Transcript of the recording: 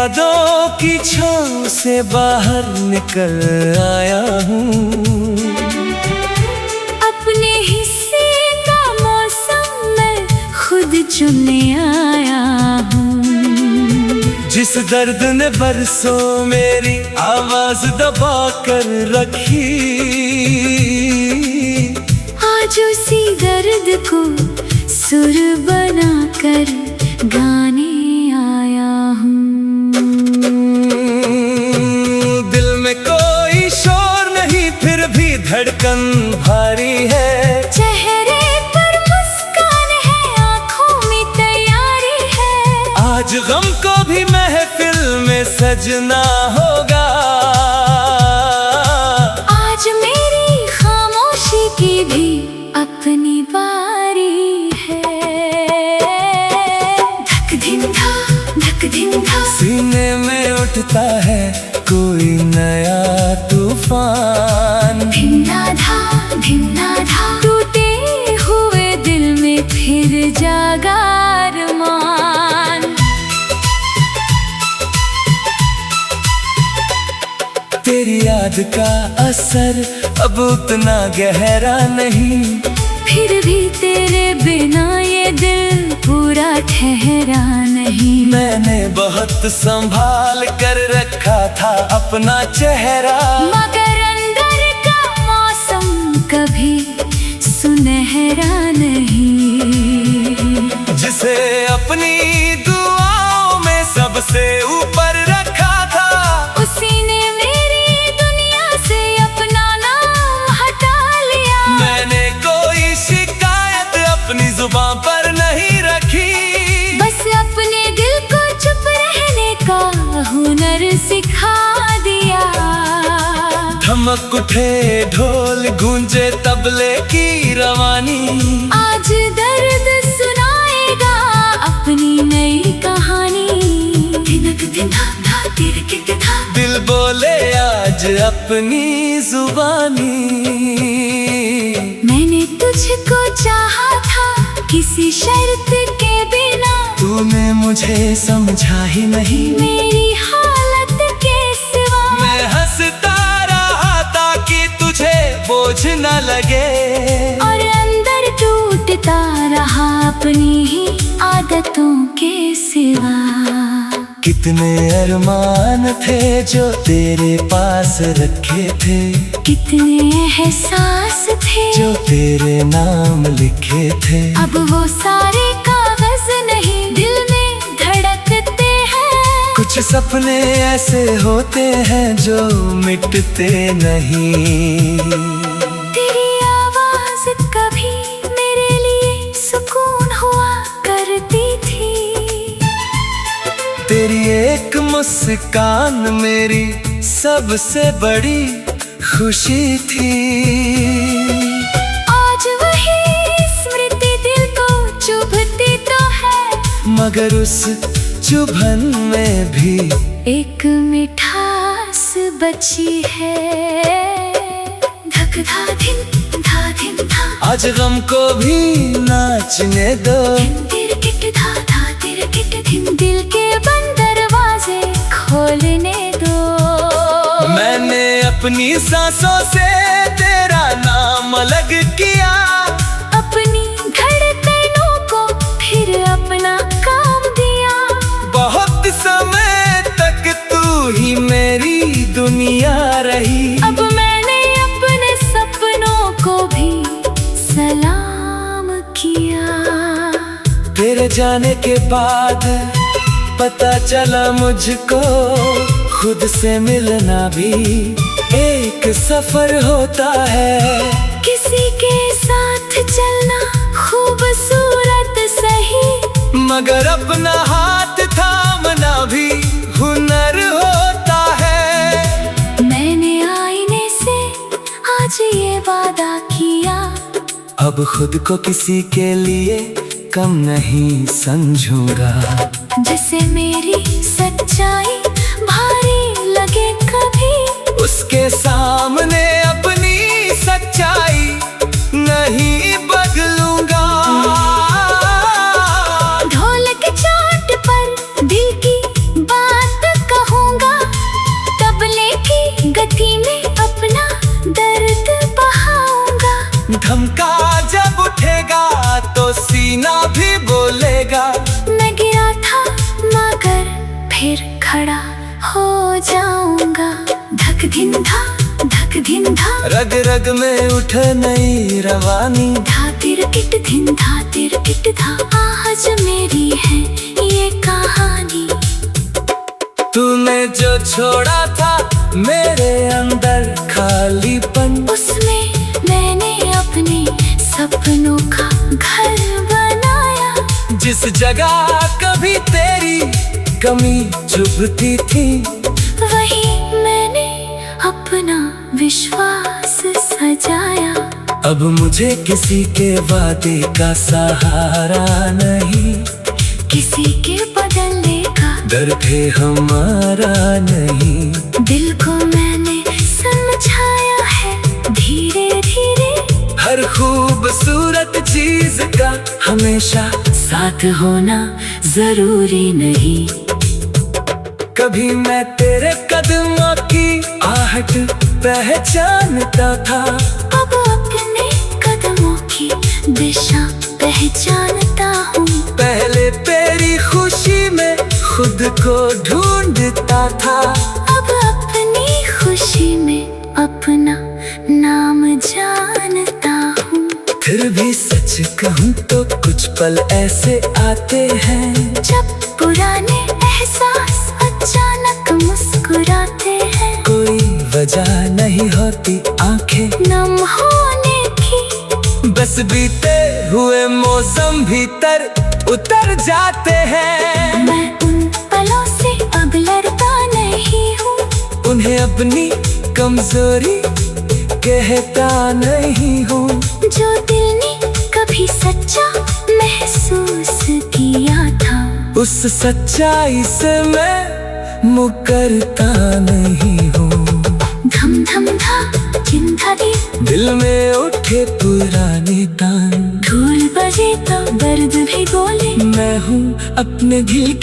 यादों की छाँव से बाहर निकल आया हूँ। अपने हिस्से का मौसम मैं खुद चुनने आया हूँ। जिस दर्द ने बरसों मेरी आवाज दबा कर रखी, आज उसी दर्द को सुर बना कर गाने आया हूँ। दिल में कोई शोर नहीं फिर भी धड़कन भारी है। चेहरे पर मुस्कान है, आँखों में तैयारी है। आज गम को भी महफिल में सजना होगा। आज मेरी खामोशी की भी अपनी बारी है। धक धिन धा सीने में उठता है कोई नया तूफान। धिन्ना धा टूटे हुए दिल में फिर जागा अरमान। तेरी याद का असर अब उतना गहरा नहीं, फिर भी तेरे बिना ये दिल पूरा ठहरा नहीं। मैंने बहुत संभाल कर रखा था अपना चेहरा, मगर अंदर का मौसम कभी सुनहरा नहीं। जिसे अपनी दुआओं में सबसे ऊपर रखा था, उसी ने मेरी दुनिया से अपना नाम हटा लिया। मैंने कोई शिकायत अपनी जुबान पर नहीं रखी, बस अपने दिल को चुप रहने का हुनर सिखा दिया। धमक उठे ढोल गूंजे तबले की रवानी, आज दर्द सुनाएगा अपनी नई कहानी। धिनक धिना धा तिरकिट धा, दिल बोले आज अपनी जुबानी। मैंने तुझको चाहा था किसी शर्त के बिना, तूने मुझे समझा ही नहीं मेरी हालत के सिवा। मैं हंसता रहा ताकि तुझे बोझ न लगे, और अंदर टूटता रहा अपनी ही आदतों के सिवा। कितने अरमान थे जो तेरे पास रखे थे, कितने एहसास थे जो तेरे नाम लिखे थे। अब वो सारे कागज नहीं दिल में धड़कते हैं। कुछ सपने ऐसे होते हैं जो मिटते नहीं। तेरी आवाज कभी मेरे लिए सुकून हुआ करती थी। तेरी एक मुस्कान मेरी सबसे बड़ी खुशी थी। आज वही स्मृति दिल को चुभती तो है, मगर उस चुभन में भी एक मिठास बची है। धक धा धिन धा, आज गम को भी नाचने दो। तिरकिट धा धा तिरकिट धिन, दिल के बंद दरवाजे खोलने दो। मैंने अपनी सांसों से तेरा नाम अलग किया, अपनी धड़कनों को फिर अपना काम दिया। बहुत समय तक तू ही मेरी दुनिया रही। अब मैंने अपने सपनों को भी सलाम किया। तेरे जाने के बाद पता चला मुझको खुद से मिलना भी एक सफर होता है। किसी के साथ चलना खूबसूरत सही, मगर अपना हाथ थामना भी हुनर होता है। मैंने आईने से आज ये वादा किया, अब खुद को किसी के लिए कम नहीं समझूंगा। जैसे मेरी सच्चाई भारी लगे कभी, उसके सामने अपनी सच्चाई नहीं बदलूंगा। ढोल के चाट पर दिल की बात तेरी गति में अपना दर्द बहाऊंगा। धमका जब उठेगा तो सीना भी बोलेगा। मैं गिरा था मगर फिर खड़ा हो जाऊंगा। धक धिन धा रग रग में उठ नई रवानी। धा तिरकिट धिन धा तिरकिट धा आज मेरी है ये कहानी। तूने जो छोड़ा था मेरे अंदर खालीपन, उसमें मैंने अपने सपनों का घर बनाया। जिस जगह कभी तेरी कमी चुभती थी, वही मैंने अपना विश्वास सजाया। अब मुझे किसी के वादे का सहारा नहीं, किसी के बदलने का डर थे हमारा नहीं। दिल को मैंने समझाया है धीरे धीरे। हर खूबसूरत चीज का हमेशा साथ होना जरूरी नहीं। कभी मैं तेरे कदमों की आहट पहचानता था, अब अपने कदमों की दिशा पहचानता हूँ। पहले तेरी खुशी में खुद को ढूंढता था, अब अपनी खुशी में अपना नाम जानता हूँ। फिर भी सच कहूँ तो कुछ पल ऐसे आते हैं, जब पुराने एहसास अचानक मुस्कुराते हैं। कोई वजह नहीं होती आंखें नम होने की, बस बीते हुए मौसम भीतर उतर जाते हैं। मैं उन पलों से अब लड़ता नहीं हूँ, उन्हें अपनी कमजोरी कहता नहीं हूँ। जो दिल ने कभी सच्चा महसूस किया था, उस सच्चाई से मैं मुकरता नहीं हूँ। धम धम धा चिंता दी, दिल में उठे पुराने तान, धूल बजे तो दर्द भी बोले। मैं हूँ अपने दिल